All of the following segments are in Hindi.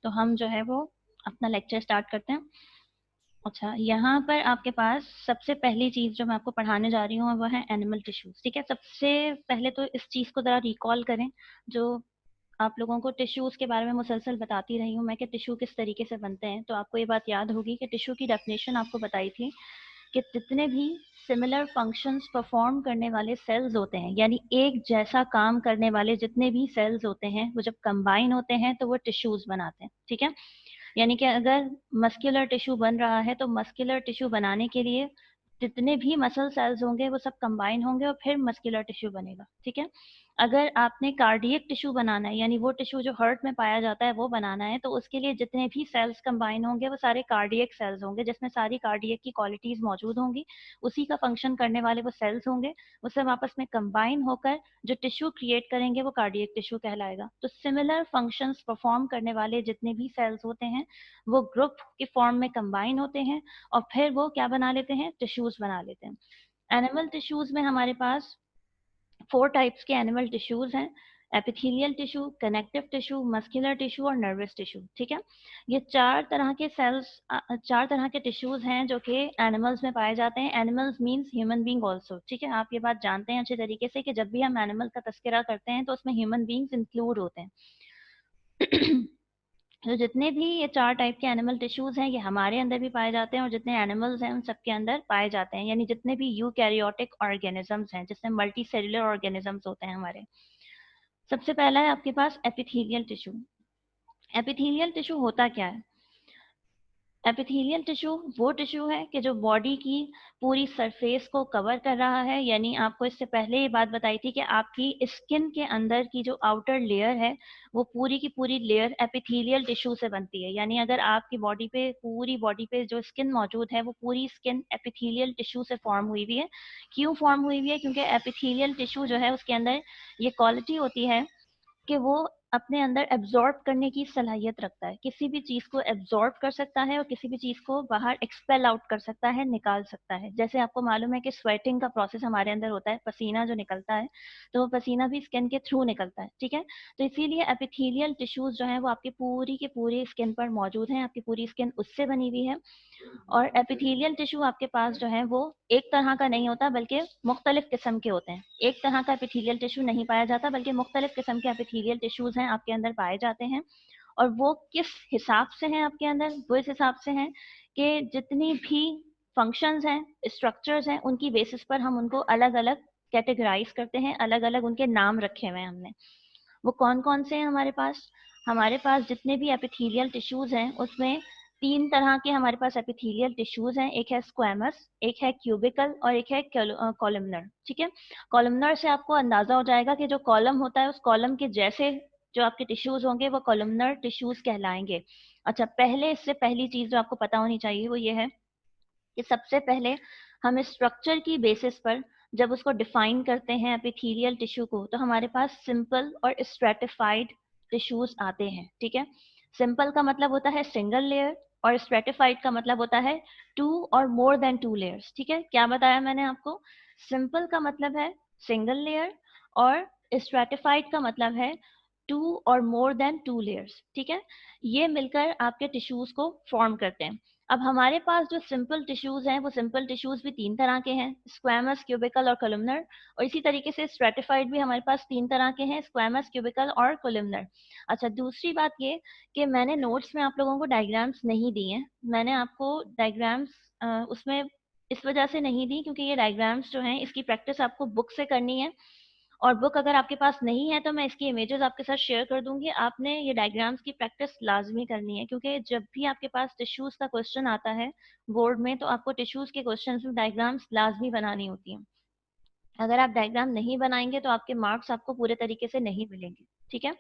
तो हम जो है वो अपना लेक्चर स्टार्ट करते हैं। अच्छा, यहाँ पर आपके पास सबसे पहली चीज जो मैं आपको पढ़ाने जा रही हूँ वो है एनिमल टिश्यूज। ठीक है, सबसे पहले तो इस चीज को जरा रिकॉल करें, जो आप लोगों को टिश्यूज के बारे में मुसलसल बताती रही हूँ मैं कि टिश्यू किस तरीके से बनते हैं। तो आपको ये बात याद होगी कि टिश्यू की डेफिनेशन आपको बताई थी कि जितने भी सिमिलर फंक्शंस परफॉर्म करने वाले सेल्स होते हैं, यानी एक जैसा काम करने वाले जितने भी सेल्स होते हैं, वो जब कंबाइन होते हैं तो वो टिश्यूज बनाते हैं। ठीक है, यानी कि अगर मस्कुलर टिश्यू बन रहा है तो मस्कुलर टिश्यू बनाने के लिए जितने भी मसल सेल्स होंगे वो सब कंबाइन होंगे और फिर मस्कुलर टिश्यू बनेगा। ठीक है, अगर आपने कार्डियक टिश्यू बनाना है, यानी वो टिश्यू जो हार्ट में पाया जाता है वो बनाना है, तो उसके लिए जितने भी सेल्स कंबाइन होंगे वो सारे कार्डियक सेल्स होंगे, जिसमें सारी कार्डियक की क्वालिटीज मौजूद होंगी, उसी का फंक्शन करने वाले वो सेल्स होंगे। वो सब आपस में कंबाइन होकर जो टिश्यू क्रिएट करेंगे वो कार्डियक टिश्यू कहलाएगा। तो सिमिलर फंक्शंस परफॉर्म करने वाले जितने भी सेल्स होते हैं वो ग्रुप के फॉर्म में कंबाइन होते हैं और फिर वो क्या बना लेते हैं, टिश्यूज बना लेते हैं। एनिमल टिश्यूज में हमारे पास 4 टाइप्स के एनिमल टिश्यूज हैं: epithelial tissue, connective tissue, muscular tissue और नर्वस टिश्यू। ठीक है, ये 4 तरह के सेल्स, 4 तरह के टिश्यूज हैं जो कि एनिमल्स में पाए जाते हैं। Animals means human being also. ठीक है, आप ये बात जानते हैं अच्छे तरीके से कि जब भी हम एनिमल का तस्करा करते हैं तो उसमें ह्यूमन बींग्स इंक्लूड होते हैं। तो जितने भी ये 4 टाइप के एनिमल टिश्यूज हैं ये हमारे अंदर भी पाए जाते हैं और जितने एनिमल्स हैं उन सबके अंदर पाए जाते हैं, यानी जितने भी यूकैरियोटिक ऑर्गेनिजम्स हैं, जिसमें मल्टी सेलुलर ऑर्गेनिजम्स होते हैं हमारे। सबसे पहला है आपके पास एपिथेलियल टिश्यू। एपिथेलियल टिश्यू होता क्या है? एपिथेलियल टिश्यू वो टिश्यू है कि जो बॉडी की पूरी सरफेस को कवर कर रहा है, यानी आपको इससे पहले ये बात बताई थी कि आपकी स्किन के अंदर की जो आउटर लेयर है वो पूरी की पूरी लेयर एपिथेलियल टिश्यू से बनती है। यानी अगर आपकी बॉडी पे, पूरी बॉडी पे जो स्किन मौजूद है वो पूरी स्किन एपिथेलियल टिश्यू से फॉर्म हुई हुई है। क्यों फॉर्म हुई हुई है? क्योंकि एपिथेलियल टिश्यू जो है उसके अंदर ये क्वालिटी होती है कि वो अपने अंदर एब्जॉर्ब करने की सलाहियत रखता है, किसी भी चीज को एब्जॉर्ब कर सकता है और किसी भी चीज को बाहर एक्सपेल आउट कर सकता है, निकाल सकता है। जैसे आपको मालूम है कि स्वेटिंग का प्रोसेस हमारे अंदर होता है, पसीना जो निकलता है, तो वो पसीना भी स्किन के थ्रू निकलता है। ठीक है, तो इसीलिए एपिथेलियल टिश्यूज जो है वो आपकी पूरी की पूरी स्किन पर मौजूद है, आपकी पूरी स्किन उससे बनी हुई है। और एपिथेलियल टिश्यू आपके पास जो है वो एक तरह का नहीं होता बल्कि मुख्तलिफ किस्म के होते हैं। एक तरह का एपिथेलियल टिश्यू नहीं पाया जाता बल्कि मुख्तलिफ किस्म के एपिथेलियल टिश्यूज हैं आपके अंदर पाए जाते हैं। और वो किस हिसाब से हैं आपके अंदर? वो इस हिसाब से हैं कि जितनी भी फंक्शंस हैं, स्ट्रक्चर्स हैं, उनकी बेसिस पर हम उनको अलग अलग कैटेगराइज करते हैं, अलग अलग उनके नाम रखे हुए हैं हमने। वो कौन कौन से हैं हमारे पास? हमारे पास जितने भी एपिथेलियल टिश्यूज हैं उसमें 3 तरह के हमारे पास एपिथेलियल टिश्यूज हैं। एक है स्क्वैमस, एक है क्यूबिकल और एक है कॉलमनर। ठीक है, कॉलमनर से आपको अंदाजा हो जाएगा कि जो कॉलम होता है उस कॉलम के जैसे जो आपके टिश्यूज होंगे वो कॉलमनर टिश्यूज कहलाएंगे। अच्छा, पहले इससे पहली चीज जो आपको पता होनी चाहिए वो ये है कि सबसे पहले हम स्ट्रक्चर की बेसिस पर जब उसको डिफाइन करते हैं एपिथेलियल टिश्यू को, तो हमारे पास सिंपल और स्ट्रेटिफाइड टिश्यूज आते हैं। ठीक है, सिंपल का मतलब होता है सिंगल लेयर और स्ट्रेटिफाइड का मतलब होता है 2 और मोर देन 2 लेयर्स। ठीक है, क्या बताया मैंने आपको? सिंपल का मतलब है सिंगल लेयर और स्ट्रेटिफाइड का मतलब है 2 और मोर देन 2 लेयर्स। ठीक है, ये मिलकर आपके टिश्यूज को फॉर्म करते हैं। अब हमारे पास जो सिंपल टिश्यूज हैं वो सिंपल टिश्यूज भी 3 तरह के हैं: स्क्वैमस, क्यूबिकल और कोलुमनर। और इसी तरीके से स्ट्रेटिफाइड भी हमारे पास 3 तरह के हैं: स्क्वैमस, क्यूबिकल और कोलुमनर। अच्छा, दूसरी बात ये कि मैंने नोट्स में आप लोगों को डायग्राम्स नहीं दिए हैं। मैंने आपको डायग्राम्स उसमें इस वजह से नहीं दी क्योंकि ये डायग्राम्स जो हैं इसकी प्रैक्टिस आपको बुक से करनी है, और बुक अगर आपके पास नहीं है तो मैं इसकी इमेजेस आपके साथ शेयर कर दूंगी। आपने ये डायग्राम्स की प्रैक्टिस लाजमी करनी है क्योंकि जब भी आपके पास टिश्यूज का क्वेश्चन आता है बोर्ड में तो आपको टिश्यूज के क्वेश्चन में डायग्राम्स लाजमी बनानी होती हैं। अगर आप डायग्राम नहीं बनाएंगे तो आपके मार्क्स आपको पूरे तरीके से नहीं मिलेंगे। ठीक है,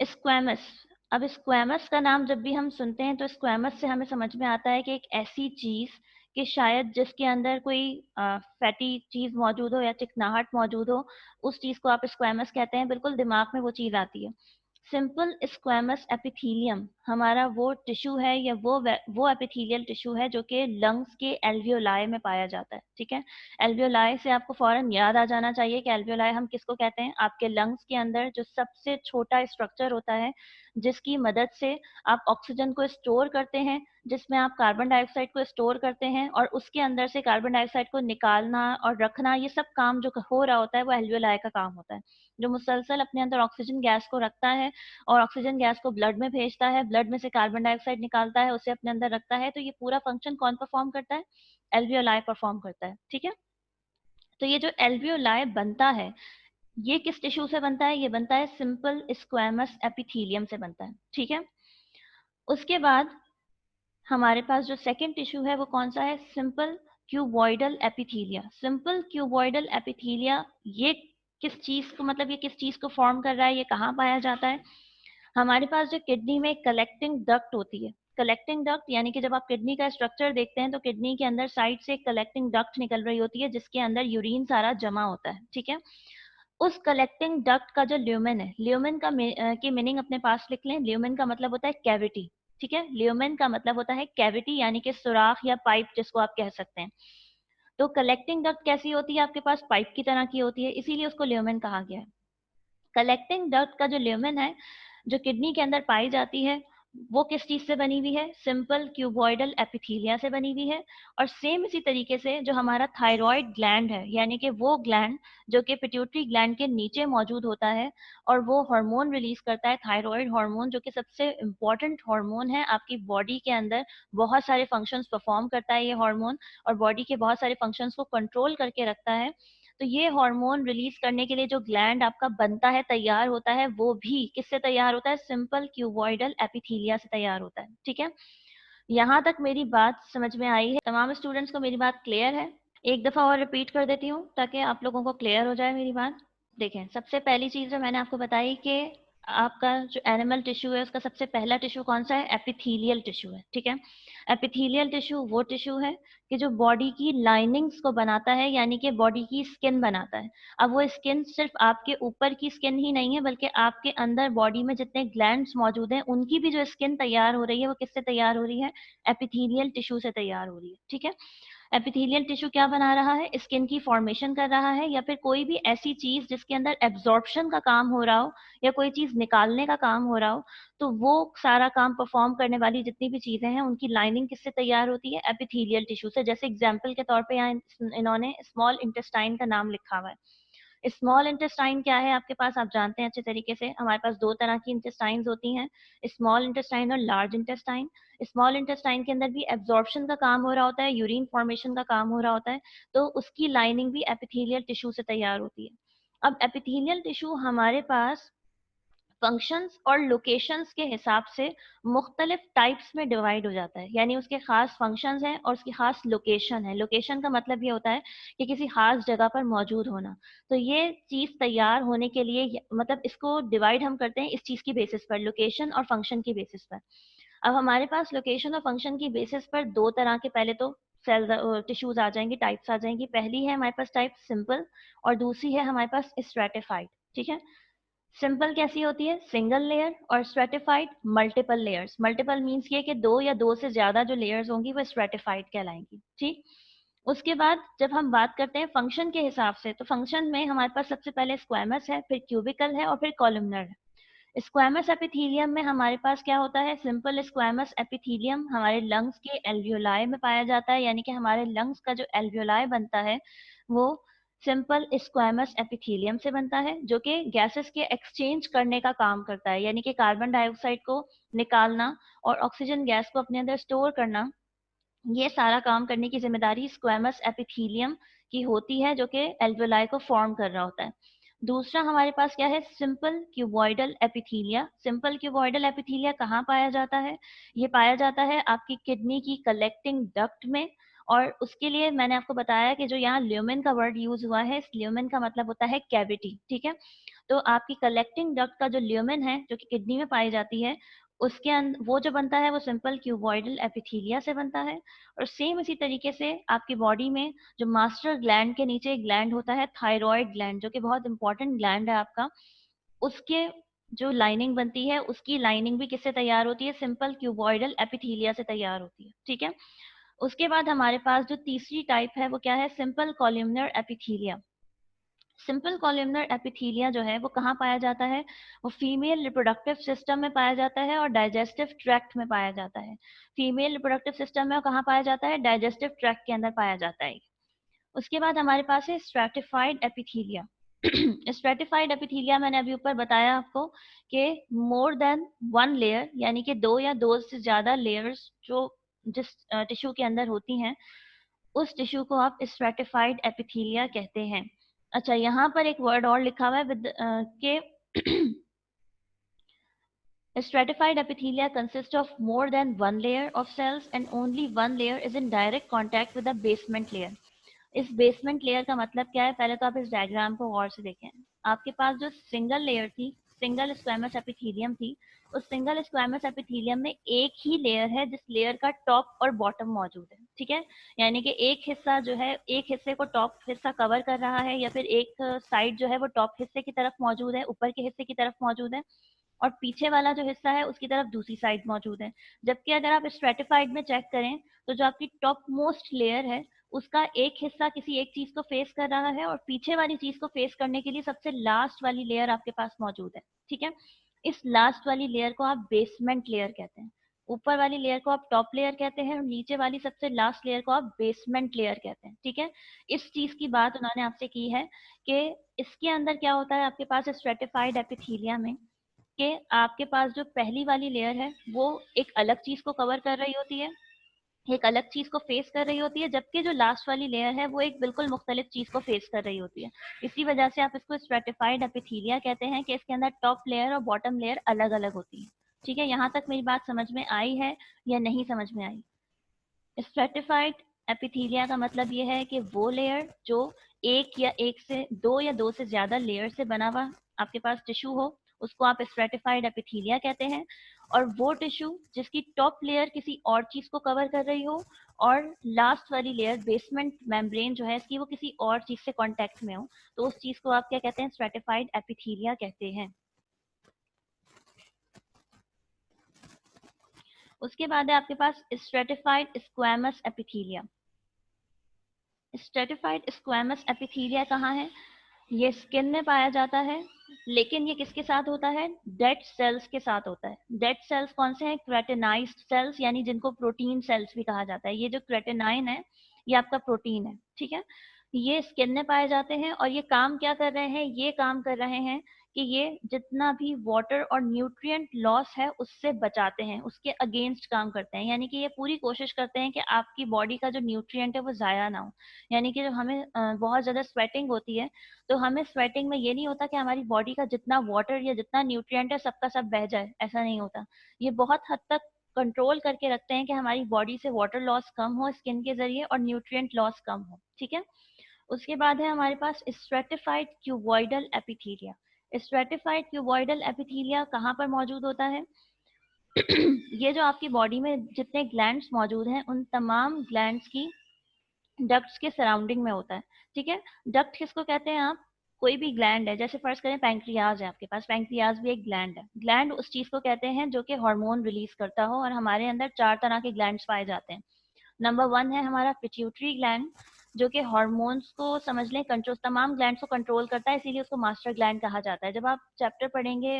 स्क्वैमस। अब स्क्वैमस का नाम जब भी हम सुनते हैं तो स्क्वैमस से हमें समझ में आता है कि एक ऐसी चीज कि शायद जिसके अंदर कोई फैटी चीज मौजूद हो या चिकनाहट मौजूद हो, उस चीज को आप स्क्वैमस कहते हैं। बिल्कुल दिमाग में वो चीज आती है। सिंपल स्क्वैमस एपिथेलियम हमारा वो टिश्यू है या वो एपिथेलियल टिश्यू है जो कि लंग्स के एल्वियोलाई में पाया जाता है। ठीक है, एल्वियोलाई से आपको फौरन याद आ जाना चाहिए कि एल्वियोलाई हम किसको कहते हैं। आपके लंग्स के अंदर जो सबसे छोटा स्ट्रक्चर होता है जिसकी मदद से आप ऑक्सीजन को स्टोर करते हैं, जिसमें आप कार्बन डाइऑक्साइड को स्टोर करते हैं और उसके अंदर से कार्बन डाइऑक्साइड को निकालना और रखना, ये सब काम जो हो रहा होता है वो एल्वियोलाई का काम होता है, जो मुसलसल अपने अंदर ऑक्सीजन गैस को रखता है और ऑक्सीजन गैस को ब्लड में भेजता है, ब्लड में से कार्बन डाइऑक्साइड निकालता है, उसे अपने अंदर रखता है। तो ये पूरा फंक्शन कौन परफॉर्म करता है? एल्वियोलाई परफॉर्म करता है। ठीक है, तो ये जो एल्वियोलाई बनता है ये किस टिश्यू से बनता है? ये बनता है सिंपल स्क्वैमस एपिथेलियम से बनता है। ठीक है, उसके बाद हमारे पास जो सेकेंड टिश्यू है वो कौन सा है? Simple cuboidal एपिथीलिया। सिंपल क्यूबॉइडल एपिथीलिया ये किस चीज को, मतलब ये किस चीज को फॉर्म कर रहा है, ये कहाँ पाया जाता है? हमारे पास जो किडनी में कलेक्टिंग डक्ट होती है, कलेक्टिंग डक्ट यानी कि जब आप किडनी का स्ट्रक्चर देखते हैं तो किडनी के अंदर साइड से एक कलेक्टिंग डक्ट निकल रही होती है जिसके अंदर यूरिन सारा जमा होता है। ठीक है, उस कलेक्टिंग डक्ट का जो ल्यूमेन है, ल्यूमेन का की मीनिंग अपने पास लिख लें। ल्यूमेन का मतलब होता है कैविटी। ठीक है, ल्यूमेन का मतलब होता है कैविटी यानी कि सुराख या पाइप जिसको आप कह सकते हैं। तो कलेक्टिंग डक्ट कैसी होती है? आपके पास पाइप की तरह की होती है, इसीलिए उसको ल्यूमेन कहा गया है। कलेक्टिंग डक्ट का जो ल्यूमेन है जो किडनी के अंदर पाई जाती है वो किस चीज से बनी हुई है? सिंपल क्यूबॉइडल एपिथीलिया से बनी हुई है। और सेम इसी तरीके से जो हमारा थायराइड ग्लैंड है, यानी कि वो ग्लैंड जो कि पिट्यूटरी ग्लैंड के नीचे मौजूद होता है और वो हार्मोन रिलीज करता है, थायराइड हार्मोन, जो कि सबसे इंपॉर्टेंट हार्मोन है आपकी बॉडी के अंदर, बहुत सारे फंक्शंस परफॉर्म करता है ये हार्मोन और बॉडी के बहुत सारे फंक्शंस को कंट्रोल करके रखता है। तो ये हार्मोन रिलीज करने के लिए जो ग्लैंड आपका बनता है, तैयार होता है, वो भी किससे तैयार होता है? सिंपल क्यूबॉइडल एपिथीलिया से तैयार होता है। ठीक है, यहाँ तक मेरी बात समझ में आई है? तमाम स्टूडेंट्स को मेरी बात क्लियर है? एक दफा और रिपीट कर देती हूँ ताकि आप लोगों को क्लियर हो जाए मेरी बात। देखें, सबसे पहली चीज जो मैंने आपको बताई कि आपका जो एनिमल टिश्यू है उसका सबसे पहला टिश्यू कौन सा है? एपिथेलियल टिश्यू है। ठीक है, एपिथेलियल टिश्यू वो टिश्यू है कि जो बॉडी की लाइनिंग्स को बनाता है, यानी कि बॉडी की स्किन बनाता है। अब वो स्किन सिर्फ आपके ऊपर की स्किन ही नहीं है बल्कि आपके अंदर बॉडी में जितने ग्लैंड्स मौजूद हैं उनकी भी जो स्किन तैयार हो रही है वो किससे तैयार हो रही है? एपिथेलियल टिश्यू से तैयार हो रही है। ठीक है, एपिथेलियल टिश्यू क्या बना रहा है? स्किन की फॉर्मेशन कर रहा है या फिर कोई भी ऐसी चीज जिसके अंदर एब्जॉर्प्शन का काम हो रहा हो या कोई चीज निकालने का काम हो रहा हो, तो वो सारा काम परफॉर्म करने वाली जितनी भी चीजें हैं उनकी लाइनिंग किससे तैयार होती है? एपिथेलियल टिश्यू से। जैसे एग्जाम्पल के तौर पे यहाँ इन्होंने स्मॉल इंटेस्टाइन का नाम लिखा हुआ है। स्मॉल इंटेस्टाइन क्या है आपके पास? आप जानते हैं अच्छे तरीके से, हमारे पास दो तरह की इंटेस्टाइन्स होती हैं, स्मॉल इंटेस्टाइन और लार्ज इंटेस्टाइन। स्मॉल इंटेस्टाइन के अंदर भी एब्जॉर्प्शन का काम हो रहा होता है, यूरिन फॉर्मेशन का काम हो रहा होता है, तो उसकी लाइनिंग भी एपिथेलियल टिश्यू से तैयार होती है। अब एपिथेलियल टिश्यू हमारे पास फंक्शंस और लोकेशंस के हिसाब से मुख्तलिफ टाइप्स में डिवाइड हो जाता है, यानी उसके खास फंक्शंस हैं और उसकी खास लोकेशन है। लोकेशन का मतलब ये होता है कि किसी खास जगह पर मौजूद होना। तो ये चीज तैयार होने के लिए मतलब इसको डिवाइड हम करते हैं इस चीज की बेसिस पर, लोकेशन और फंक्शन की बेसिस पर। अब हमारे पास लोकेशन और फंक्शन की बेसिस पर दो तरह के पहले तो सेल टिश्यूज आ जाएंगे, टाइप्स आ जाएंगी। पहली है हमारे पास टाइप सिंपल और दूसरी है हमारे पास स्ट्रेटिफाइड। ठीक है, सिंपल कैसी होती है? सिंगल लेयर, और stratified multiple layers. Multiple means ये कि दो या दो से ज्यादा जो लेयर्स होंगी वो स्ट्रेटिफाइड कहलाएंगी। ठीक, उसके बाद जब हम बात करते हैं फंक्शन के हिसाब से, तो फंक्शन में हमारे पास सबसे पहले स्क्वैमस है, फिर क्यूबिकल है और फिर कॉलमनर है। स्क्वैमस एपिथेलियम में हमारे पास क्या होता है? सिंपल स्क्वैमस एपिथेलियम हमारे लंग्स के एल्वियोलाई में पाया जाता है, यानी कि हमारे लंग्स का जो एल्वियोलाई बनता है वो सिंपल स्क्वैमस एपिथेलियम से बनता है, जो कि गैसेस के एक्सचेंज करने का काम करता है, यानी कि कार्बन डाइऑक्साइड को निकालना और ऑक्सीजन गैस को अपने अंदर स्टोर करना, ये सारा काम करने की जिम्मेदारी स्क्वैमस एपिथेलियम की होती है, जो कि एल्वियोलाई को फॉर्म कर रहा होता है। दूसरा हमारे पास क्या है? Simple cuboidal एपिथीलिया। Simple cuboidal epithelia कहाँ पाया जाता है? ये पाया जाता है आपकी किडनी की कलेक्टिंग डक्ट में। और उसके लिए मैंने आपको बताया कि जो यहाँ ल्यूमेन का वर्ड यूज हुआ है, इस ल्यूमेन का मतलब होता है कैविटी। ठीक है, तो आपकी कलेक्टिंग डक्ट का जो ल्यूमेन है जो कि किडनी में पाई जाती है, उसके अंदर वो जो बनता है वो सिंपल क्यूबॉइडल एपिथीलिया से बनता है। और सेम इसी तरीके से आपकी बॉडी में जो मास्टर ग्लैंड के नीचे एक ग्लैंड होता है, थायराइड ग्लैंड, जो कि बहुत इंपॉर्टेंट ग्लैंड है आपका, उसके जो लाइनिंग बनती है उसकी लाइनिंग भी किससे तैयार होती है? सिंपल क्यूबॉइडल एपिथीलिया से तैयार होती है। ठीक है, उसके बाद हमारे पास जो तीसरी टाइप है वो क्या है? Simple columnar एपिथीलिया। सिंपल कॉलमनर एपिथीलिया जो है वो कहाँ पाया जाता है? वो फीमेल रिप्रोडक्टिव सिस्टम में पाया जाता है और डाइजेस्टिव ट्रैक्ट में पाया जाता है। फीमेल रिप्रोडक्टिव सिस्टम में कहाँ पाया जाता है? डाइजेस्टिव ट्रैक्ट के अंदर पाया जाता है। उसके बाद हमारे पास है स्ट्रैटिफाइड एपिथीलिया। स्ट्रैटिफाइड एपिथीलिया मैंने अभी ऊपर बताया आपको कि मोर देन वन लेयर, यानी कि दो या दो से ज्यादा लेयर्स जो जिस टिश्यू के अंदर होती हैं, उस टिश्यू को आप स्ट्रैटिफाइड एपिथीलिया कहते हैं। अच्छा, यहाँ पर एक वर्ड और लिखा हुआ है विद के stratified epithelia consists of more than one layer of cells and only one layer is in direct contact with the basement layer. इस बेसमेंट लेयर का मतलब क्या है? पहले तो आप इस डायग्राम को गौर से देखें। आपके पास जो सिंगल लेयर थी, सिंगल स्क्वैमस एपिथीलियम थी, उस सिंगल स्क्वैमस एपिथीलियम में एक ही लेयर है जिस लेयर का टॉप और बॉटम मौजूद है, ठीक है। यानी कि एक हिस्सा जो है, एक हिस्से को टॉप हिस्सा कवर कर रहा है, या फिर एक साइड जो है वो टॉप हिस्से की तरफ मौजूद है, ऊपर के हिस्से की तरफ मौजूद है, और पीछे वाला जो हिस्सा है उसकी तरफ दूसरी साइड मौजूद है। जबकि अगर आप स्ट्रेटिफाइड में चेक करें तो जो आपकी टॉप मोस्ट लेयर है उसका एक हिस्सा किसी एक चीज को फेस कर रहा है और पीछे वाली चीज को फेस करने के लिए सबसे लास्ट वाली लेयर आपके पास मौजूद है, ठीक है। इस लास्ट वाली लेयर को आप बेसमेंट लेयर कहते हैं। ऊपर वाली लेयर को आप टॉप लेयर कहते हैं और नीचे वाली सबसे लास्ट लेयर को आप बेसमेंट लेयर कहते हैं, ठीक है। इस चीज की बात उन्होंने आपसे की है कि इसके अंदर क्या होता है आपके पास स्ट्रेटिफाइड एपिथीलिया में, कि आपके पास जो पहली वाली लेयर है वो एक अलग चीज को कवर कर रही होती है, एक अलग चीज को फेस कर रही होती है, जबकि जो लास्ट वाली लेयर है वो एक बिल्कुल मुख्तलिफ चीज को फेस कर रही होती है। इसी वजह से आप इसको स्ट्रेटिफाइड एपिथीलिया कहते हैं कि इसके अंदर टॉप लेयर और बॉटम लेयर अलग अलग होती है, ठीक है। यहाँ तक मेरी बात समझ में आई है या नहीं समझ में आई? स्ट्रेटिफाइड एपिथीलिया का मतलब ये है कि वो लेयर जो एक या एक से दो या दो से ज्यादा लेयर से बना हुआ आपके पास टिश्यू हो, उसको आप स्ट्रेटिफाइड एपिथीलिया कहते हैं। और वो टिश्यू जिसकी टॉप लेयर किसी और चीज को कवर कर रही हो और लास्ट वाली लेयर बेसमेंट मेम्ब्रेन जो है इसकी वो किसी और चीज से कांटेक्ट में हो, तो उस चीज को आप क्या कहते हैं? स्ट्रेटिफाइड एपिथीलिया कहते हैं। उसके बाद है आपके पास stratified squamous epithelia. Stratified squamous epithelia कहाँ है? ये स्किन में पाया जाता है, लेकिन ये किसके साथ होता है? डेड सेल्स के साथ होता है। डेड सेल्स कौन से हैं? क्रेटेनाइज्ड सेल्स, यानी जिनको प्रोटीन सेल्स भी कहा जाता है। ये जो क्रेटेनाइन है ये आपका प्रोटीन है, ठीक है। ये स्किन में पाए जाते हैं और ये काम क्या कर रहे हैं? ये काम कर रहे हैं कि ये जितना भी वाटर और न्यूट्रिएंट लॉस है उससे बचाते हैं, उसके अगेंस्ट काम करते हैं। यानी कि ये पूरी कोशिश करते हैं कि आपकी बॉडी का जो न्यूट्रिएंट है वो जाया ना हो। यानी कि जब हमें बहुत ज्यादा स्वेटिंग होती है तो हमें स्वेटिंग में ये नहीं होता कि हमारी बॉडी का जितना वाटर या जितना न्यूट्रिएंट है सबका सब बह जाए, ऐसा नहीं होता। ये बहुत हद तक कंट्रोल करके रखते हैं कि हमारी बॉडी से वाटर लॉस कम हो स्किन के जरिए और न्यूट्रिएंट लॉस कम हो, ठीक है। उसके बाद है हमारे पास stratified cuboidal epithelia. Stratified cuboidal epithelia कहाँ पर मौजूद होता है? ये जो आपकी बॉडी में जितने ग्लैंड्स मौजूद हैं उन तमाम ग्लैंड्स की डक्ट्स के सराउंडिंग में होता है, ठीक है। डक्ट किसको कहते हैं आप? कोई भी ग्लैंड है, जैसे फर्ज करें पैंक्रियाज है आपके पास, पैंक्रियाज भी एक ग्लैंड है। ग्लैंड उस चीज को कहते हैं जो कि हार्मोन रिलीज करता हो, और हमारे अंदर चार तरह के ग्लैंड्स पाए जाते हैं। नंबर वन है हमारा पिट्यूटरी ग्लैंड, जो कि हार्मोन्स को समझ लें कंट्रोल, तमाम ग्लैंड्स को कंट्रोल करता है, इसीलिए उसको मास्टर ग्लैंड कहा जाता है। जब आप चैप्टर पढ़ेंगे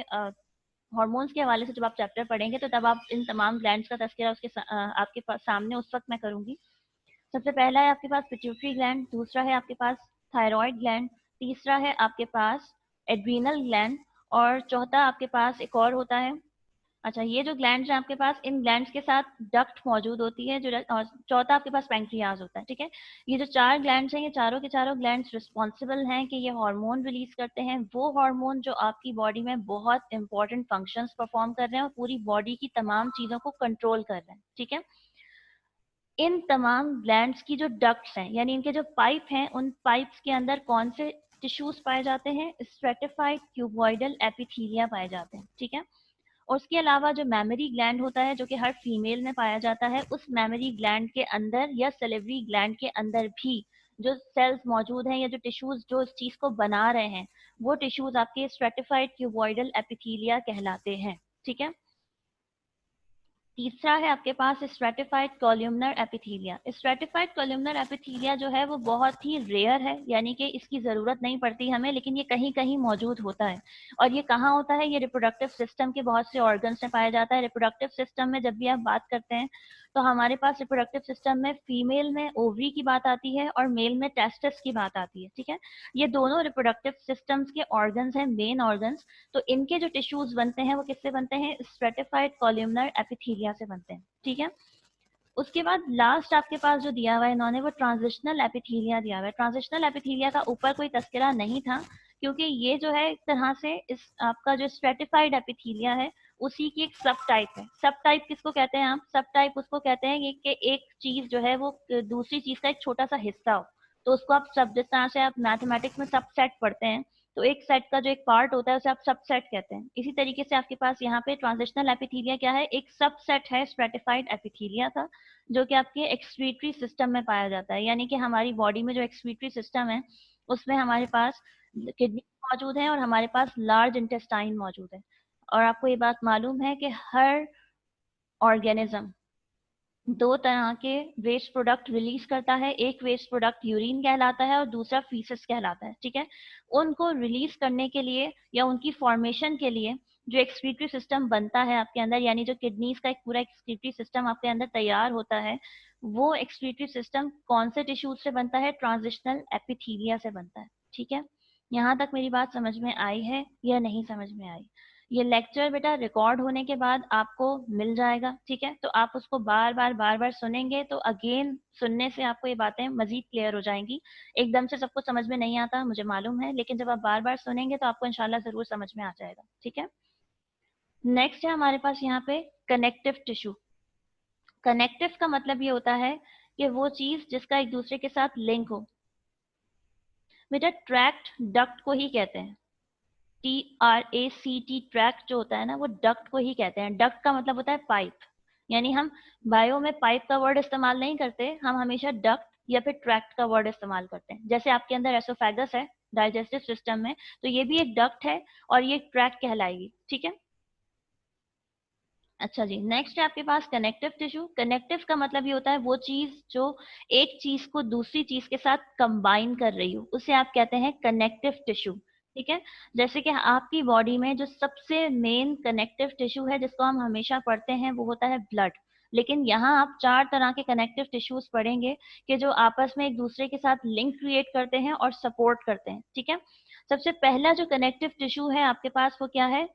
हार्मोन्स के हवाले से, जब आप चैप्टर पढ़ेंगे तो तब आप इन तमाम ग्लैंड्स का तस्करा आपके सामने उस वक्त मैं करूंगी। सबसे पहला है आपके पास पिट्यूटरी ग्लैंड, दूसरा है आपके पास थायराइड ग्लैंड, तीसरा है आपके पास एड्रीनल ग्लैंड, और चौथा आपके पास एक और होता है। अच्छा, ये जो ग्लैंड्स हैं आपके पास, इन ग्लैंड्स के साथ डक्ट मौजूद होती है जो, और चौथा आपके पास पैंक्रियाज होता है, ठीक है। ये जो चार ग्लैंड्स हैं ये चारों के चारों ग्लैंड्स रिस्पॉन्सिबल हैं कि ये हार्मोन रिलीज करते हैं, वो हार्मोन जो आपकी बॉडी में बहुत इंपॉर्टेंट फंक्शंस परफॉर्म कर रहे हैं और पूरी बॉडी की तमाम चीजों को कंट्रोल कर रहे हैं, ठीक है। इन तमाम ग्लैंड्स की जो डक्ट्स हैं, यानी इनके जो पाइप हैं, उन पाइप्स के अंदर कौन से टिश्यूज पाए जाते हैं? स्ट्रेटिफाइड क्यूबॉइडल एपिथीलिया पाए जाते हैं, ठीक है। और उसके अलावा जो मैमरी ग्लैंड होता है जो कि हर फीमेल में पाया जाता है, उस मैमरी ग्लैंड के अंदर या सलेवरी ग्लैंड के अंदर भी जो सेल्स मौजूद हैं या जो टिश्यूज जो इस चीज को बना रहे हैं, वो टिश्यूज आपके स्ट्रेटिफाइड क्यूबॉइडल एपिथीलिया कहलाते हैं, ठीक है। तीसरा है आपके पास स्ट्रेटिफाइड कोल्यूमनर एपिथेलिया। स्ट्रेटिफाइड कोल्यूमनर एपिथेलिया जो है वो बहुत ही रेयर है, यानी कि इसकी जरूरत नहीं पड़ती हमें, लेकिन ये कहीं कहीं मौजूद होता है। और ये कहाँ होता है? ये रिप्रोडक्टिव सिस्टम के बहुत से ऑर्गन्स में पाया जाता है। रिप्रोडक्टिव सिस्टम में जब भी आप बात करते हैं तो हमारे पास रिप्रोडक्टिव सिस्टम में फीमेल में ओवरी की बात आती है और मेल में टेस्टिस की बात आती है, ठीक है। ये दोनों रिप्रोडक्टिव सिस्टम्स के ऑर्गन्स हैं, मेन ऑर्गन्स। तो इनके जो टिश्यूज बनते हैं वो किससे बनते हैं? स्ट्रेटिफाइड कोल्यूमनर एपिथेलिया से बनते हैं, ठीक है। उसके बाद लास्ट आपके पास जो दिया हुआ है इन्होंने, वो ट्रांजिशनल एपिथेलिया दिया हुआ है। ट्रांजिशनल एपिथेलिया का ऊपर कोई तस्करा नहीं था, क्योंकि ये जो है एक तरह से इस आपका जो स्ट्रेटिफाइड एपिथेलिया है उसी की एक सब टाइप है। सब टाइप किसको कहते हैं आप? सब टाइप उसको कहते हैं कि एक चीज जो है वो दूसरी चीज का एक छोटा सा हिस्सा हो, तो उसको आप सब, जिस तरह से आप मैथमेटिक्स में सबसेट पढ़ते हैं तो एक सेट का जो एक पार्ट होता है उसे आप सबसेट कहते हैं। इसी तरीके से आपके पास यहाँ पे ट्रांजिशनल एपिथेलिया क्या है? एक सबसेट है स्ट्रेटिफाइड एपिथेलिया का, जो कि आपके एक्सक्रीटरी सिस्टम में पाया जाता है। यानी कि हमारी बॉडी में जो एक्सक्रीटरी सिस्टम है उसमें हमारे पास किडनी मौजूद है और हमारे पास लार्ज इंटेस्टाइन मौजूद है। और आपको ये बात मालूम है कि हर ऑर्गेनिज्म दो तरह के वेस्ट प्रोडक्ट रिलीज करता है। एक वेस्ट प्रोडक्ट यूरिन कहलाता है और दूसरा फीसेस कहलाता है, ठीक है। उनको रिलीज करने के लिए या उनकी फॉर्मेशन के लिए जो एक्सक्रीटरी सिस्टम बनता है आपके अंदर, यानी जो किडनीज का एक पूरा एक्सक्रीटरी सिस्टम आपके अंदर तैयार होता है, वो एक्सक्रीटरी सिस्टम कौन से टिश्यूज से बनता है? ट्रांजिशनल एपिथेलिया से बनता है, ठीक है। यहाँ तक मेरी बात समझ में आई है या नहीं समझ में आई? ये लेक्चर बेटा रिकॉर्ड होने के बाद आपको मिल जाएगा, ठीक है। तो आप उसको बार बार सुनेंगे तो अगेन सुनने से आपको ये बातें मजीद क्लियर हो जाएंगी। एकदम से सबको समझ में नहीं आता, मुझे मालूम है, लेकिन जब आप बार बार सुनेंगे तो आपको इंशाल्लाह जरूर समझ में आ जाएगा, ठीक है। नेक्स्ट है हमारे पास यहाँ पे कनेक्टिव टिश्यू। कनेक्टिव का मतलब ये होता है कि वो चीज जिसका एक दूसरे के साथ लिंक हो। बेटा ट्रैक्ट डक्ट को ही कहते हैं, TRACT, ट्रैक्ट जो होता है ना वो डक्ट को ही कहते हैं। डक्ट का मतलब होता है पाइप, यानी हम बायो में पाइप का वर्ड इस्तेमाल नहीं करते, हम हमेशा डक्ट या फिर ट्रैक्ट का वर्ड इस्तेमाल करते हैं। जैसे आपके अंदर एसोफेगस है डाइजेस्टिव सिस्टम में, तो ये भी एक डक्ट है और ये ट्रैक्ट कहलाएगी, ठीक है। अच्छा जी, नेक्स्ट है आपके पास कनेक्टिव टिश्यू। कनेक्टिव का मतलब ये होता है वो चीज जो एक चीज को दूसरी चीज के साथ कंबाइन कर रही हो, उसे आप कहते हैं कनेक्टिव टिश्यू, ठीक है। जैसे कि आपकी बॉडी में जो सबसे मेन कनेक्टिव टिश्यू है जिसको हम हमेशा पढ़ते हैं वो होता है ब्लड। लेकिन यहाँ आप चार तरह के कनेक्टिव टिश्यूज पढ़ेंगे कि जो आपस में एक दूसरे के साथ लिंक क्रिएट करते हैं और सपोर्ट करते हैं, ठीक है। सबसे पहला जो कनेक्टिव टिश्यू है आपके पास वो क्या है?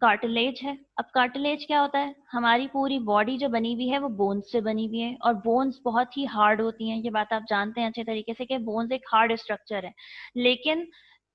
कार्टिलेज है। अब कार्टिलेज क्या होता है? हमारी पूरी बॉडी जो बनी हुई है वो बोन्स से बनी हुई है और बोन्स बहुत ही हार्ड होती हैं, ये बात आप जानते हैं अच्छे तरीके से कि बोन्स एक हार्ड स्ट्रक्चर है। लेकिन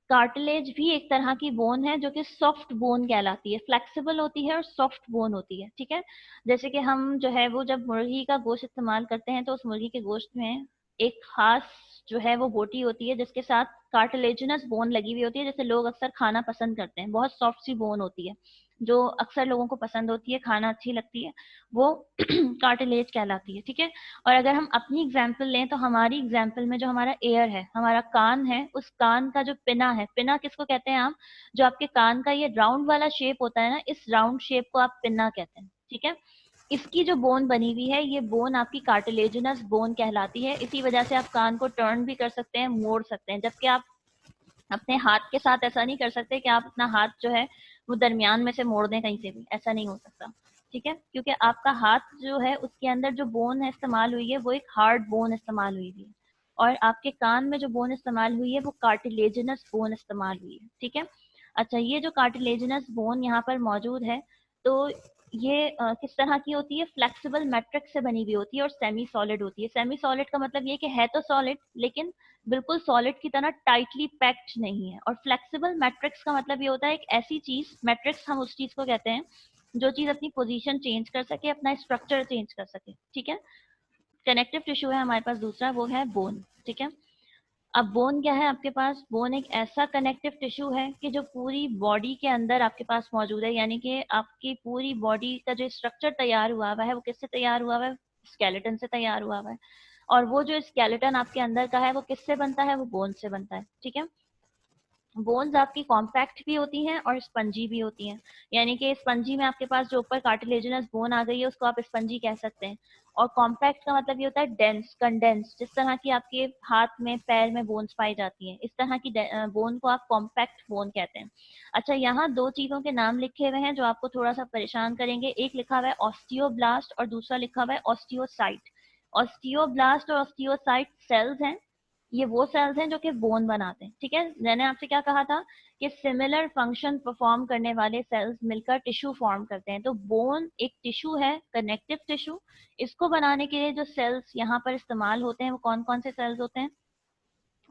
कार्टिलेज भी एक तरह की बोन है जो कि सॉफ्ट बोन कहलाती है, फ्लेक्सिबल होती है और सॉफ्ट बोन होती है, ठीक है। जैसे कि हम जो है वो जब मुर्गी का गोश्त इस्तेमाल करते हैं तो उस मुर्गी के गोश्त में एक खास जो है वो बोटी होती है जिसके साथ कार्टिलेजिनस बोन लगी हुई होती है, जैसे लोग अक्सर खाना पसंद करते हैं, बहुत सॉफ्ट सी बोन होती है जो अक्सर लोगों को पसंद होती है, खाना अच्छी लगती है, वो कार्टिलेज कहलाती है, ठीक है। और अगर हम अपनी एग्जाम्पल लें तो हमारी एग्जाम्पल में जो हमारा एयर है, हमारा कान है, उस कान का जो पिना है, पिना किसको कहते हैं आप? जो आपके कान का ये राउंड वाला शेप होता है ना, इस राउंड शेप को आप पिना कहते हैं, ठीक है। इसकी जो बोन बनी हुई है ये बोन आपकी कार्टिलेजिनस बोन कहलाती है। इसी वजह से आप कान को टर्न भी कर सकते हैं, मोड़ सकते हैं, जबकि आप अपने हाथ के साथ ऐसा नहीं कर सकते कि आप अपना हाथ जो है वो दरमियान में से मोड़ दें कहीं से भी, ऐसा नहीं हो सकता, ठीक है। क्योंकि आपका हाथ जो है उसके अंदर जो बोन है इस्तेमाल हुई है वो एक हार्ड बोन इस्तेमाल हुई है, और आपके कान में जो बोन इस्तेमाल हुई है वो कार्टिलेजिनस बोन इस्तेमाल हुई है, ठीक है। अच्छा, ये जो कार्टिलेजिनस बोन यहाँ पर मौजूद है तो ये किस तरह की होती है? फ्लेक्सिबल मैट्रिक्स से बनी हुई होती है और सेमी सॉलिड होती है। सेमी सॉलिड का मतलब ये कि है तो सॉलिड लेकिन बिल्कुल सॉलिड की तरह टाइटली पैक्ड नहीं है। और फ्लेक्सिबल मैट्रिक्स का मतलब ये होता है एक ऐसी चीज, मैट्रिक्स हम उस चीज को कहते हैं जो चीज अपनी पोजीशन चेंज कर सके, अपना स्ट्रक्चर चेंज कर सके, ठीक है। कनेक्टिव टिश्यू है हमारे पास दूसरा, वो है बोन, ठीक है। अब बोन क्या है आपके पास? बोन एक ऐसा कनेक्टिव टिश्यू है कि जो पूरी बॉडी के अंदर आपके पास मौजूद है, यानी कि आपकी पूरी बॉडी का जो स्ट्रक्चर तैयार हुआ हुआ है वो किससे तैयार हुआ हुआ है? स्केलेटन से तैयार हुआ हुआ है। और वो जो स्केलेटन आपके अंदर का है वो किससे बनता है? वो बोन से बनता है, ठीक है। बोन्स आपकी कॉम्पैक्ट भी होती हैं और स्पंजी भी होती हैं। यानी कि स्पंजी में आपके पास जो ऊपर कार्टिलेजिनस बोन आ गई है उसको आप स्पंजी कह सकते हैं। और कॉम्पैक्ट का मतलब ये होता है डेंस, कंडेंस, जिस तरह की आपके हाथ में पैर में बोन्स पाई जाती हैं, इस तरह की बोन को आप कॉम्पैक्ट बोन कहते हैं। अच्छा, यहाँ दो चीजों के नाम लिखे हुए हैं जो आपको थोड़ा सा परेशान करेंगे। एक लिखा हुआ है ऑस्टियोब्लास्ट और दूसरा लिखा हुआ है ऑस्टियोसाइट। ऑस्टियोब्लास्ट और ऑस्टियोसाइट सेल्स हैं, ये वो सेल्स हैं जो कि बोन बनाते हैं। ठीक है, मैंने आपसे क्या कहा था कि सिमिलर फंक्शन परफॉर्म करने वाले सेल्स मिलकर टिश्यू फॉर्म करते हैं। तो बोन एक टिश्यू है, कनेक्टिव टिश्यू। इसको बनाने के लिए जो सेल्स यहाँ पर इस्तेमाल होते हैं वो कौन कौन से सेल्स होते हैं?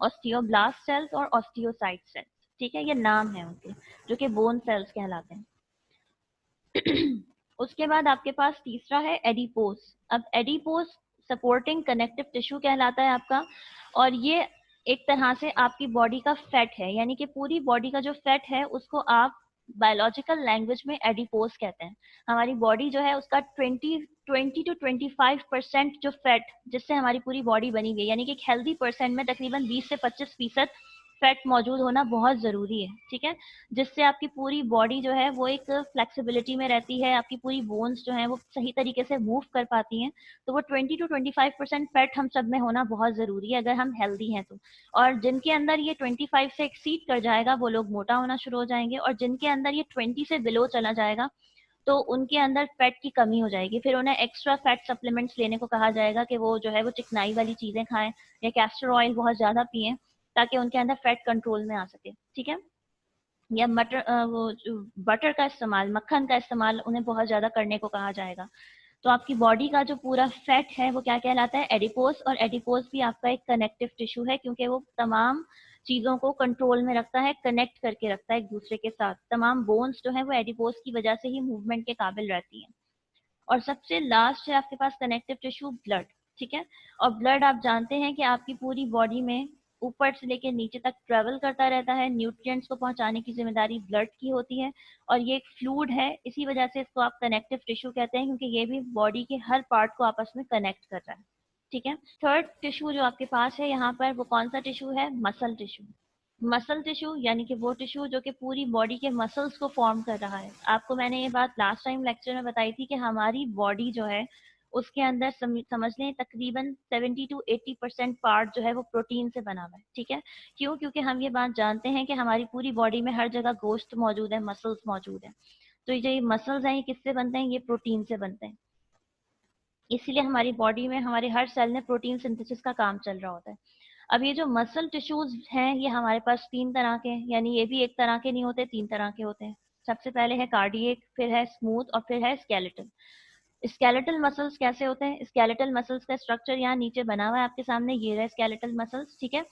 ऑस्टियोब्लास्ट सेल्स और ऑस्टियोसाइट सेल्स। ठीक है, ये नाम है उनके, जो कि बोन सेल्स कहलाते हैं। उसके बाद आपके पास तीसरा है एडिपोज। अब एडिपोज सपोर्टिंग कनेक्टिव टिश्यू कहलाता है आपका, और ये एक तरह से आपकी बॉडी का फैट है, यानी कि पूरी बॉडी का जो फैट है उसको आप बायोलॉजिकल लैंग्वेज में एडिपोज कहते हैं। हमारी बॉडी जो है उसका 20 to 25% जो फैट जिससे हमारी पूरी बॉडी बनी हुई है, यानी कि एक हेल्दी पर्सन में तकरीबन 20 से 25% फैट मौजूद होना बहुत जरूरी है। ठीक है, जिससे आपकी पूरी बॉडी जो है वो एक फ्लेक्सिबिलिटी में रहती है, आपकी पूरी बोन्स जो है वो सही तरीके से मूव कर पाती हैं। तो वो 20 to 25% फैट हम सब में होना बहुत जरूरी है अगर हम हेल्दी हैं तो। और जिनके अंदर ये 25 से एक्सीड कर जाएगा वो लोग मोटा होना शुरू हो जाएंगे, और जिनके अंदर ये 20 से बिलो चला जाएगा तो उनके अंदर फैट की कमी हो जाएगी। फिर उन्हें एक्स्ट्रा फैट सप्लीमेंट्स लेने को कहा जाएगा कि वो जो है वो चिकनाई वाली चीजें खाएं या कैस्टर ऑयल बहुत ज्यादा पिएं, ताकि उनके अंदर फैट कंट्रोल में आ सके। ठीक है, या वो बटर का इस्तेमाल, मक्खन का इस्तेमाल उन्हें बहुत ज्यादा करने को कहा जाएगा। तो आपकी बॉडी का जो पूरा फैट है वो क्या कहलाता है? एडिपोज। और एडिपोज भी आपका एक कनेक्टिव टिश्यू है, क्योंकि वो तमाम चीजों को कंट्रोल में रखता है, कनेक्ट करके रखता है एक दूसरे के साथ। तमाम बोन्स जो है वो एडिपोज की वजह से ही मूवमेंट के काबिल रहती हैं। और सबसे लास्ट है आपके पास कनेक्टिव टिश्यू, ब्लड। ठीक है, और ब्लड आप जानते हैं कि आपकी पूरी बॉडी में ऊपर से लेकर नीचे तक ट्रेवल करता रहता है, न्यूट्रिएंट्स को पहुंचाने की जिम्मेदारी ब्लड की होती है। और ये एक फ्लूइड है, इसी वजह से इसको आप कनेक्टिव टिश्यू कहते हैं, क्योंकि ये भी बॉडी के हर पार्ट को आपस में कनेक्ट कर रहा है। ठीक है, थर्ड टिश्यू जो आपके पास है यहाँ पर वो कौन सा टिश्यू है? Muscle tissue. मसल टिश्यू यानी कि वो टिश्यू जो कि पूरी बॉडी के मसल्स को फॉर्म कर रहा है। आपको मैंने ये बात लास्ट टाइम लेक्चर में बताई थी कि हमारी बॉडी जो है उसके अंदर समझ लें तकरीबन 70 to 80% पार्ट जो है वो प्रोटीन से बना हुआ है। ठीक है, क्यों? क्योंकि हम ये बात जानते हैं कि हमारी पूरी बॉडी में हर जगह गोश्त मौजूद है, मसल्स मौजूद है। तो ये मसल्स हैं, ये किससे बनते हैं? ये प्रोटीन से बनते हैं। इसीलिए हमारी बॉडी में हमारे हर सेल में प्रोटीन सिंथेसिस का काम चल रहा होता है। अब ये जो मसल टिश्यूज हैं ये हमारे पास तीन तरह के हैं, यानी ये भी एक तरह के नहीं होते, तीन तरह के होते हैं। सबसे पहले है कार्डियक, फिर है स्मूथ और फिर है स्केलेटल। स्केलेटल मसल्स कैसे होते हैं? स्केलेटल मसल्स का स्ट्रक्चर यहाँ नीचे बना हुआ है आपके सामने, ये रहा स्केलेटल मसल्स। ठीक है,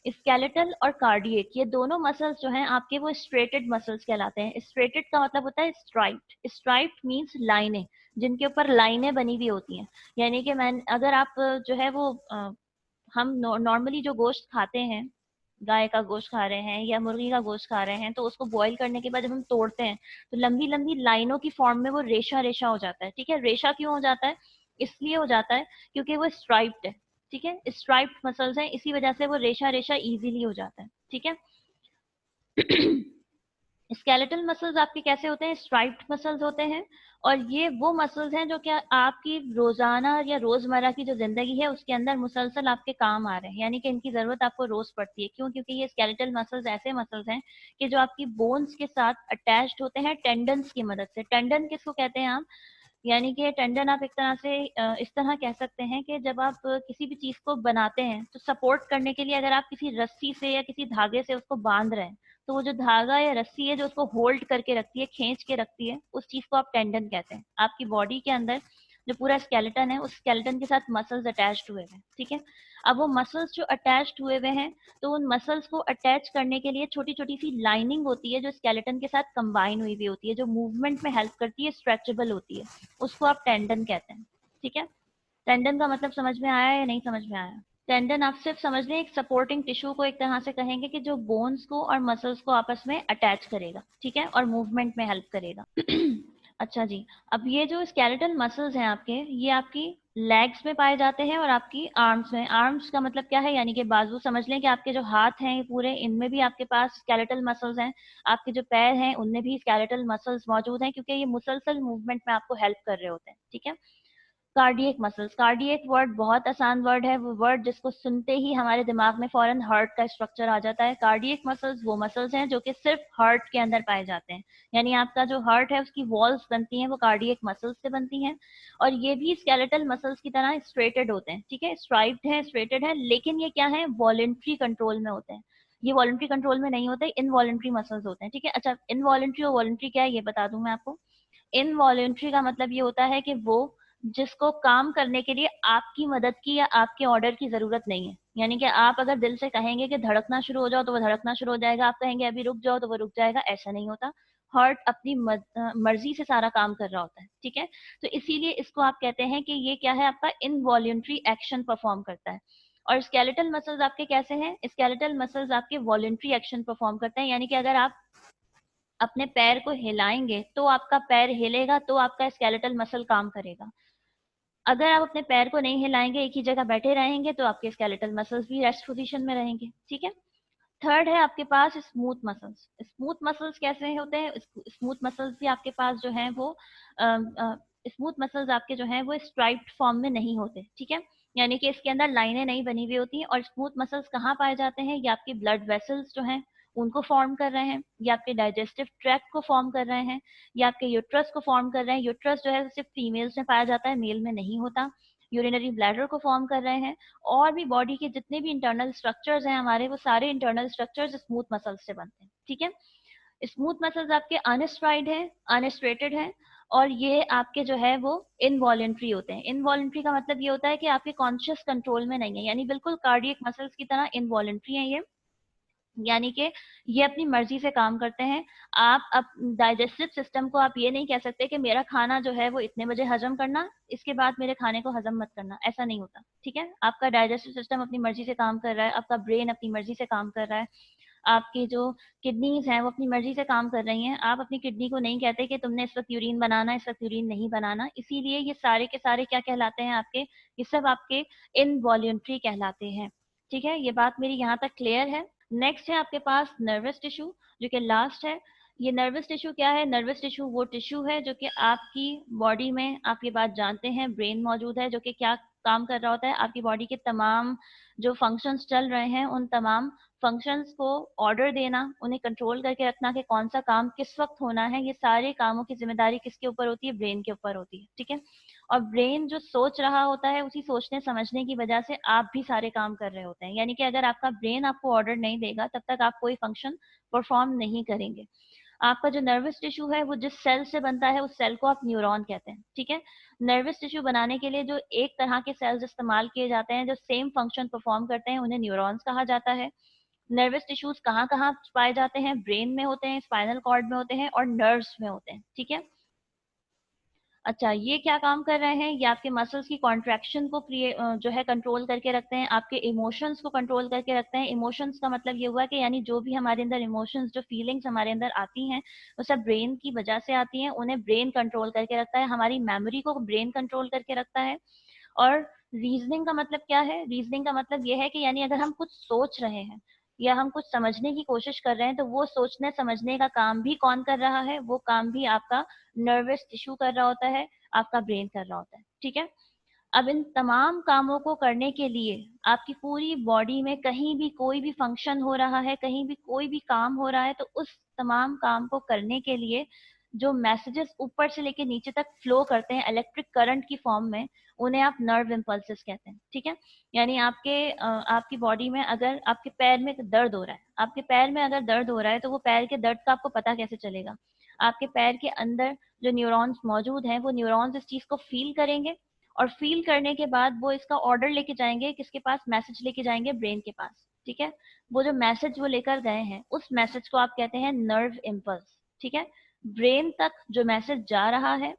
स्केलेटल और कार्डियक ये दोनों मसल्स जो हैं आपके वो स्ट्रेटेड मसल्स कहलाते हैं। स्ट्रेटेड का मतलब होता है स्ट्राइप्ड। स्ट्राइप्ड मींस लाइनें, जिनके ऊपर लाइनें बनी हुई होती हैं। यानी कि मैं अगर आप जो है वो हम नॉर्मली जो गोश्त खाते हैं, गाय का गोश्त खा रहे हैं या मुर्गी का गोश्त खा रहे हैं, तो उसको बॉईल करने के बाद जब हम तोड़ते हैं तो लंबी लंबी लाइनों की फॉर्म में वो रेशा रेशा हो जाता है। ठीक है, रेशा क्यों हो जाता है? इसलिए हो जाता है क्योंकि वो स्ट्राइप्ड है। ठीक है, स्ट्राइप्ड मसल्स हैं, इसी वजह से वो रेशा रेशा इजीली हो जाता है। ठीक है, स्केलेटल मसल्स आपके कैसे होते हैं? स्ट्राइप्ड मसल्स होते हैं, और ये वो मसल्स हैं जो क्या आपकी रोजाना या रोजमर्रा की जो जिंदगी है उसके अंदर मुसलसल आपके काम आ रहे हैं, यानी कि इनकी जरूरत आपको रोज पड़ती है। क्यों? क्योंकि ये स्केलेटल मसल्स ऐसे मसल्स हैं कि जो आपकी बोन्स के साथ अटैच्ड होते हैं टेंडन्स की मदद से। टेंडन किसको कहते हैं आप? यानी कि टेंडन आप एक तरह से इस तरह कह सकते हैं कि जब आप किसी भी चीज को बनाते हैं तो सपोर्ट करने के लिए अगर आप किसी रस्सी से या किसी धागे से उसको बांध रहे हैं, तो वो जो धागा या रस्सी है जो उसको होल्ड करके रखती है, खींच के रखती है, उस चीज को आप टेंडन कहते हैं। आपकी बॉडी के अंदर जो पूरा स्केलेटन है उस स्केलेटन के साथ मसल्स अटैच्ड हुए हैं। ठीक है, अब वो मसल्स जो अटैच्ड हुए हुए हैं, तो उन मसल्स को अटैच करने के लिए छोटी छोटी सी लाइनिंग होती है जो स्केलेटन के साथ कंबाइन हुई हुई होती है, जो मूवमेंट में हेल्प करती है, स्ट्रेचेबल होती है, उसको आप टेंडन कहते हैं। ठीक है, टेंडन का मतलब समझ में आया या नहीं समझ में आया? टेंडन आप सिर्फ समझ लें एक सपोर्टिंग टिश्यू को एक तरह से कहेंगे कि जो बोन्स को और मसल्स को आपस में अटैच करेगा। ठीक है, और मूवमेंट में हेल्प करेगा। अच्छा जी, अब ये जो स्केलेटल मसल्स हैं आपके, ये आपकी लेग्स में पाए जाते हैं और आपकी आर्म्स में। आर्म्स का मतलब क्या है, यानी कि बाजू। समझ लें कि आपके जो हाथ हैं पूरे, इनमें भी आपके पास स्केलेटल मसल्स हैं। आपके जो पैर हैं उनमें भी स्केलेटल मसल्स मौजूद हैं, क्योंकि ये मुसलसल मूवमेंट में आपको हेल्प कर रहे होते हैं, ठीक है। कार्डियक मसल्स, कार्डियक वर्ड बहुत आसान वर्ड है, वो वर्ड जिसको सुनते ही हमारे दिमाग में फौरन हार्ट का स्ट्रक्चर आ जाता है। कार्डियक मसल्स वो मसल्स हैं जो कि सिर्फ हार्ट के अंदर पाए जाते हैं, यानी आपका जो हार्ट है उसकी वॉल्स बनती हैं वो कार्डियक मसल्स से बनती हैं। और ये भी स्केलेटल मसल्स की तरह स्ट्रेटेड होते हैं, ठीक है, स्ट्राइप्ड है, स्ट्रेटेड है, लेकिन ये क्या है, वॉलेंट्री कंट्रोल में होते हैं। ये वॉलेंट्री कंट्रोल में नहीं होते, इनवॉलेंट्री मसल्स होते हैं, ठीक है। अच्छा, इनवॉलेंट्री और वॉलेंट्री क्या है ये बता दूं मैं आपको। इनवॉलेंट्री का मतलब ये होता है कि वो जिसको काम करने के लिए आपकी मदद की या आपके ऑर्डर की जरूरत नहीं है। यानी कि आप अगर दिल से कहेंगे कि धड़कना शुरू हो जाओ तो वो धड़कना शुरू हो जाएगा, आप कहेंगे अभी रुक जाओ तो वो रुक जाएगा, ऐसा नहीं होता। हार्ट अपनी मर्जी से सारा काम कर रहा होता है, ठीक है। तो इसीलिए इसको आप कहते हैं कि ये क्या है, आपका इनवॉलेंट्री एक्शन परफॉर्म करता है। और स्केलेटल मसल्स आपके कैसे हैं, स्केलेटल मसल्स आपके वॉलेंट्री एक्शन परफॉर्म करते हैं, यानी कि अगर आप अपने पैर को हिलाएंगे तो आपका पैर हिलेगा, तो आपका स्केलेटल मसल काम करेगा। अगर आप अपने पैर को नहीं हिलाएंगे, एक ही जगह बैठे रहेंगे, तो आपके स्केलेटल मसल्स भी रेस्ट पोजीशन में रहेंगे, ठीक है। थर्ड है आपके पास स्मूथ मसल्स। स्मूथ मसल्स कैसे होते हैं, स्मूथ मसल्स भी आपके पास जो है वो स्मूथ मसल्स आपके जो है वो स्ट्राइप्ड फॉर्म में नहीं होते, ठीक है। यानी कि इसके अंदर लाइनें नहीं बनी हुई होती हैं। और स्मूथ मसल्स कहाँ पाए जाते हैं, ये आपके ब्लड वेसल्स जो हैं उनको फॉर्म कर रहे हैं, या आपके डाइजेस्टिव ट्रैक्ट को फॉर्म कर रहे हैं, या आपके यूट्रस को फॉर्म कर रहे हैं। यूट्रस जो है सिर्फ फीमेल्स में पाया जाता है, मेल में नहीं होता। यूरिनरी ब्लैडर को फॉर्म कर रहे हैं। और भी बॉडी के जितने भी इंटरनल स्ट्रक्चर्स हैं हमारे, वो सारे इंटरनल स्ट्रक्चर्स स्मूथ मसल्स से बनते हैं, ठीक है। स्मूथ मसल्स आपके अनस्ट्राइड है, अनस्ट्रेटेड है, और ये आपके जो है वो इनवॉलेंट्री होते हैं। इनवॉलेंट्री का मतलब ये होता है कि आपके कॉन्शियस कंट्रोल में नहीं है, यानी बिल्कुल कार्डियक मसल्स की तरह इनवॉलेंट्री है ये। यानी कि ये अपनी मर्जी से काम करते हैं। आप अब डाइजेस्टिव सिस्टम को आप ये नहीं कह सकते कि मेरा खाना जो है वो इतने बजे हजम करना, इसके बाद मेरे खाने को हजम मत करना, ऐसा नहीं होता, ठीक है। आपका डाइजेस्टिव सिस्टम अपनी मर्जी से काम कर रहा है, आपका ब्रेन अपनी मर्जी से काम कर रहा है, आपकी जो किडनीज हैं वो अपनी मर्जी से काम कर रही हैं। आप अपनी किडनी को नहीं कहते कि तुमने इस वक्त यूरिन बनाना, इस वक्त यूरिन नहीं बनाना। इसीलिए ये सारे के सारे क्या कहलाते हैं आपके, ये सब आपके इनवॉल्यूंट्री कहलाते हैं, ठीक है। ये बात मेरी यहाँ तक क्लियर है। नेक्स्ट है आपके पास नर्वस टिश्यू, जो कि लास्ट है। ये नर्वस टिश्यू क्या है, नर्वस टिश्यू वो टिश्यू है जो कि आपकी बॉडी में, आप ये बात जानते हैं, ब्रेन मौजूद है, जो कि क्या काम कर रहा होता है, आपकी बॉडी के तमाम जो फंक्शंस चल रहे हैं उन तमाम फंक्शंस को ऑर्डर देना, उन्हें कंट्रोल करके रखना कि कौन सा काम किस वक्त होना है। ये सारे कामों की जिम्मेदारी किसके ऊपर होती है, ब्रेन के ऊपर होती है, ठीक है। और ब्रेन जो सोच रहा होता है, उसी सोचने समझने की वजह से आप भी सारे काम कर रहे होते हैं। यानी कि अगर आपका ब्रेन आपको ऑर्डर नहीं देगा तब तक आप कोई फंक्शन परफॉर्म नहीं करेंगे। आपका जो नर्वस टिश्यू है वो जिस सेल से बनता है उस सेल को आप न्यूरॉन कहते हैं, ठीक है। नर्वस टिश्यू बनाने के लिए जो एक तरह के सेल्स इस्तेमाल किए जाते हैं जो सेम फंक्शन परफॉर्म करते हैं, उन्हें न्यूरॉन्स कहा जाता है। नर्वस टिश्यूज कहाँ कहाँ पाए जाते हैं, ब्रेन में होते हैं, स्पाइनल कॉर्ड में होते हैं, और नर्व्स में होते हैं, ठीक है। अच्छा, ये क्या काम कर रहे हैं, ये आपके मसल्स की कॉन्ट्रैक्शन को जो है कंट्रोल करके रखते हैं, आपके इमोशंस को कंट्रोल करके रखते हैं। इमोशंस का मतलब ये हुआ कि यानी जो भी हमारे अंदर इमोशंस, जो फीलिंग्स हमारे अंदर आती हैं वो सब ब्रेन की वजह से आती हैं, उन्हें ब्रेन कंट्रोल करके रखता है। हमारी मेमोरी को ब्रेन कंट्रोल करके रखता है। और रीजनिंग का मतलब क्या है, रीजनिंग का मतलब ये है कि यानी अगर हम कुछ सोच रहे हैं या हम कुछ समझने की कोशिश कर रहे हैं, तो वो सोचने समझने का काम भी कौन कर रहा है, वो काम भी आपका नर्वस टिश्यू कर रहा होता है, आपका ब्रेन कर रहा होता है, ठीक है। अब इन तमाम कामों को करने के लिए आपकी पूरी बॉडी में कहीं भी कोई भी फंक्शन हो रहा है, कहीं भी कोई भी काम हो रहा है, तो उस तमाम काम को करने के लिए जो मैसेजेस ऊपर से लेके नीचे तक फ्लो करते हैं इलेक्ट्रिक करंट की फॉर्म में, उन्हें आप नर्व इम्पल्सेस कहते हैं, ठीक है। यानी आपकी बॉडी में अगर आपके पैर में दर्द हो रहा है, आपके पैर में अगर दर्द हो रहा है, तो वो पैर के दर्द का आपको पता कैसे चलेगा। आपके पैर के अंदर जो न्यूरॉन्स मौजूद हैं, वो न्यूरॉन्स इस चीज को फील करेंगे, और फील करने के बाद वो इसका ऑर्डर लेके जाएंगे, किसके पास, मैसेज लेके जाएंगे ब्रेन के पास, ठीक है। वो जो मैसेज वो लेकर गए हैं, उस मैसेज को आप कहते हैं नर्व इम्पल्स, ठीक है। ब्रेन तक जो मैसेज जा रहा है,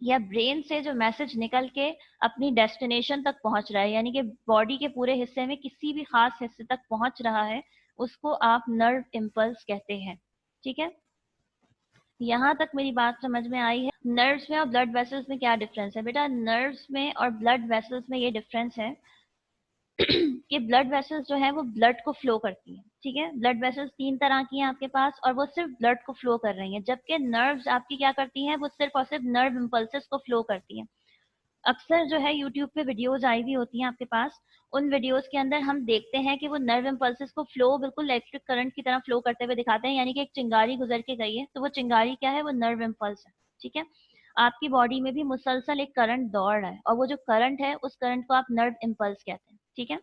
या ब्रेन से जो मैसेज निकल के अपनी डेस्टिनेशन तक पहुंच रहा है, यानी कि बॉडी के पूरे हिस्से में किसी भी खास हिस्से तक पहुंच रहा है, उसको आप नर्व इम्पल्स कहते हैं, ठीक है। यहाँ तक मेरी बात समझ में आई है? नर्व्स में और ब्लड वेसल्स में क्या डिफरेंस है बेटा? नर्व्स में और ब्लड वेसल्स में ये डिफरेंस है कि ब्लड वेसल्स जो है वो ब्लड को फ्लो करती है, ठीक है। ब्लड वेसल्स 3 तरह की हैं आपके पास और वो सिर्फ ब्लड को फ्लो कर रही हैं, जबकि नर्व्स आपकी क्या करती हैं, वो सिर्फ और सिर्फ नर्व इम्पल्सेस को फ्लो करती हैं। अक्सर जो है यूट्यूब पे वीडियोस आई हुई होती हैं आपके पास, उन वीडियोस के अंदर हम देखते हैं कि वो नर्व इम्पल्सेस को फ्लो बिल्कुल इलेक्ट्रिक करंट की तरह फ्लो करते हुए दिखाते हैं, यानी कि एक चिंगारी गुजर के गई है तो वो चिंगारी क्या है, वो नर्व इम्पल्स है, ठीक है। आपकी बॉडी में भी मुसलसल एक करंट दौड़ रहा है और वो जो करंट है उस करंट को आप नर्व इम्पल्स कहते हैं, ठीक है।